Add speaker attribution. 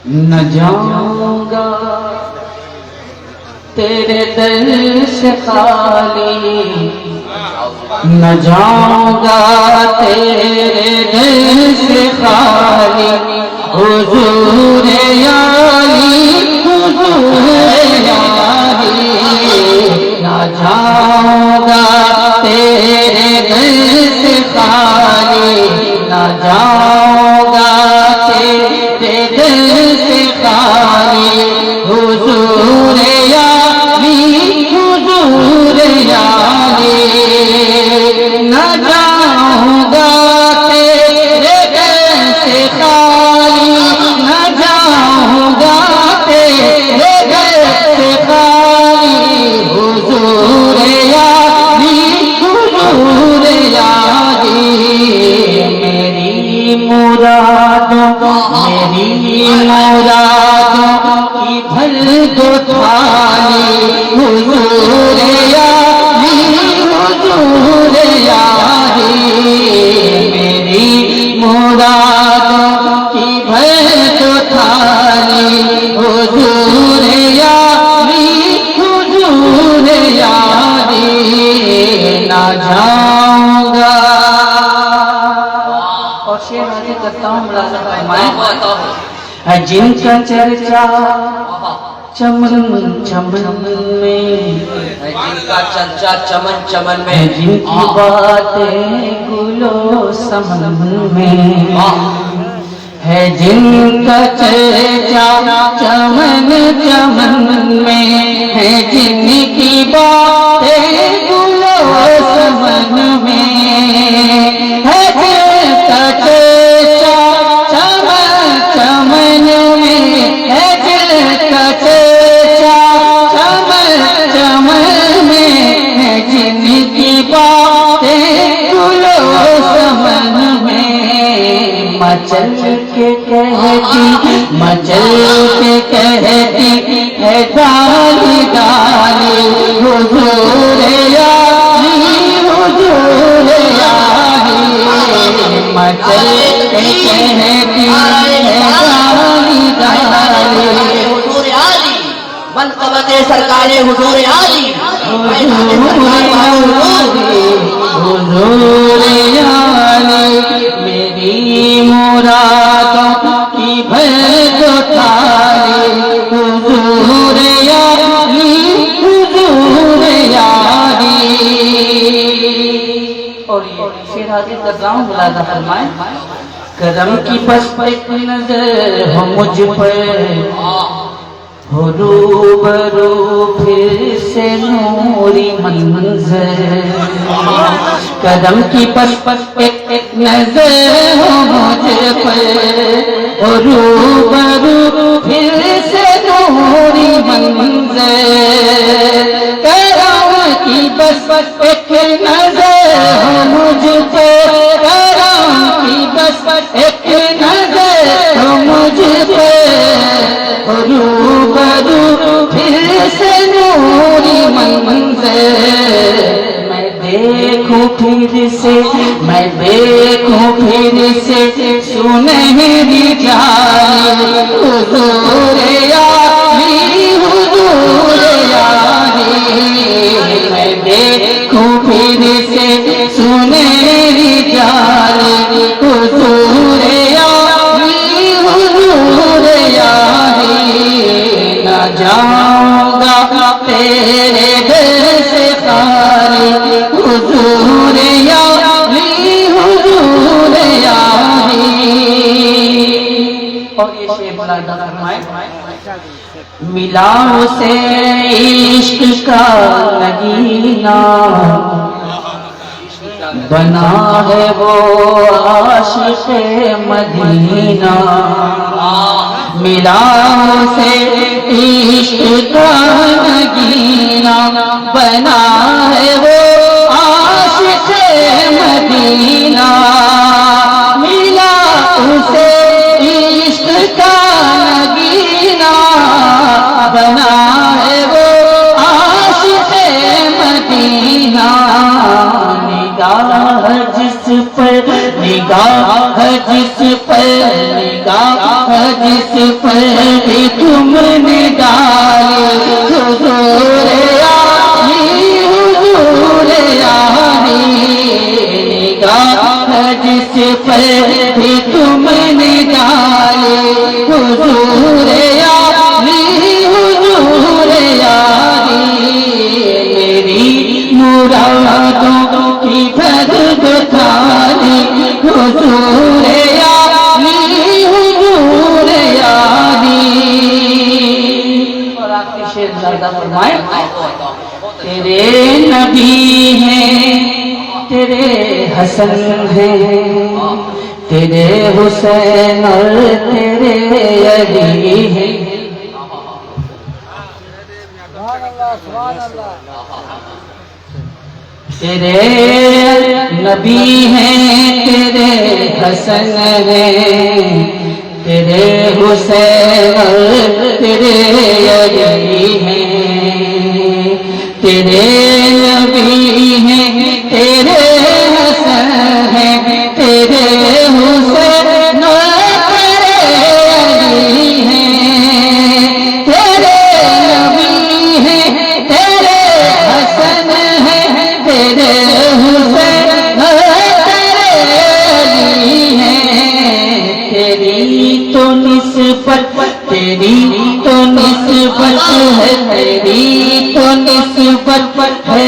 Speaker 1: न जाऊंगा तेरे दर से खाली, न जाऊंगा तेरे दर से खाली। हुजूर याली, हुजूर याली, न जाऊंगा तेरे दर से खाली, न जाऊंगा तेरे दर से खाली। हुजूर याली, हुजूर याली, न जाऊंगा तेरे दर से खाली, न जाऊंगा तेरे दर से खाली। हुजूर याली, हुजूर याली, मेरी मुरादों की भर दो थाली। हुजूर याली, हुजूर याली, मेरी मुरादों की भर दो थाली। हुजूर याली, हुजूर याली, ना जाऊंगा। और शेर आगे करता हूँ, मुलाज़ा फरमाएं। जिनका चर्चा चमन चमन में,
Speaker 2: जिनका चर्चा चमन चमन में,
Speaker 1: जिनकी बातें गुलो समन में है, जिनका चर्चा चमन चमन में है, जिनकी बातें गुलो समन में है, जिनका चर्चा चमन चमन में है, जिनका चर्चा चमन चमन में है, जिनकी बातें गुलो समन में। मचल के कहती, मचल के कहती है डाली डाली। हुजूर याली, हुजूर याली, मचल के कहती है डाली डाली।
Speaker 2: हुजूर याली, मनक़बत सरकार हुजूर याली,
Speaker 1: हुजूर याली, मेरी मुरादों की भर दो थाली। हुजूर याली, हुजूर याली। और ये शेर आगे कर रहा हूँ, मुलाज़ा फरमाएं। करम की बस एक नजर हो मुझ पर, हो रूबरू फिर से नूरी मंजर। कदम की पस एक नजर हो मुझ पर, हो रूबरू फिर से नूरी मंजर। करम की बस एक नजर हो मुझ पर, करम की बस एक नजर हो मुझ पर, रूबरू फिर से नूरी मंजर। मैं देखूं फिर से, मैं देखूं फिर से सुनहरी जाली। हुजूर याली, हुजूर याली, मैं देखूं फिर से सुनहरी जाली। हुजूर याली, हुजूर याली, न जाऊंगा तेरे दर से खाली। हुजूर याली, हुजूर याली। और ये शेर मुलाज़ा फरमाएं। मिला उसे इश्क का नगीना, बना है वो आशिक़े मदीना। मिला उसे इश्क का नगीना, बना है वो आशिक़े मदीना। मिला उसे इश्क का नगीना, बना है वो आशिक़े मदीना। निगाह जिस पर, निगाह जिस पर, निगाह जिस पर भी तुमने डाली हुजूर यारी, हुजूर यारी। निगाह जिस पर भी तुमने डाली हुजूर यारी, हुजूर यारी। मेरी मुरादों की भर दो थाली हुजूर यारी, हुजूर यारी। और आखिरी शेर ज़्यादा फरमाए, तेरे नबी हैं, तेरे हसन हैं, तेरे हुसैन और तेरे अली हैं। तेरे नबी हैं, तेरे हसन हैं, तेरे हुसैन और तेरे अली हैं। तेरे नबी हैं, तेरे हसन हैं, तेरे हुसैन और तेरे अली हैं। तेरे नबी हैं, तेरे हसन हैं, तेरे हुसैन और तेरे अली हैं। तेरी तो निस्बत, तेरी तो निस्बत है, तेरी तो निस्बत है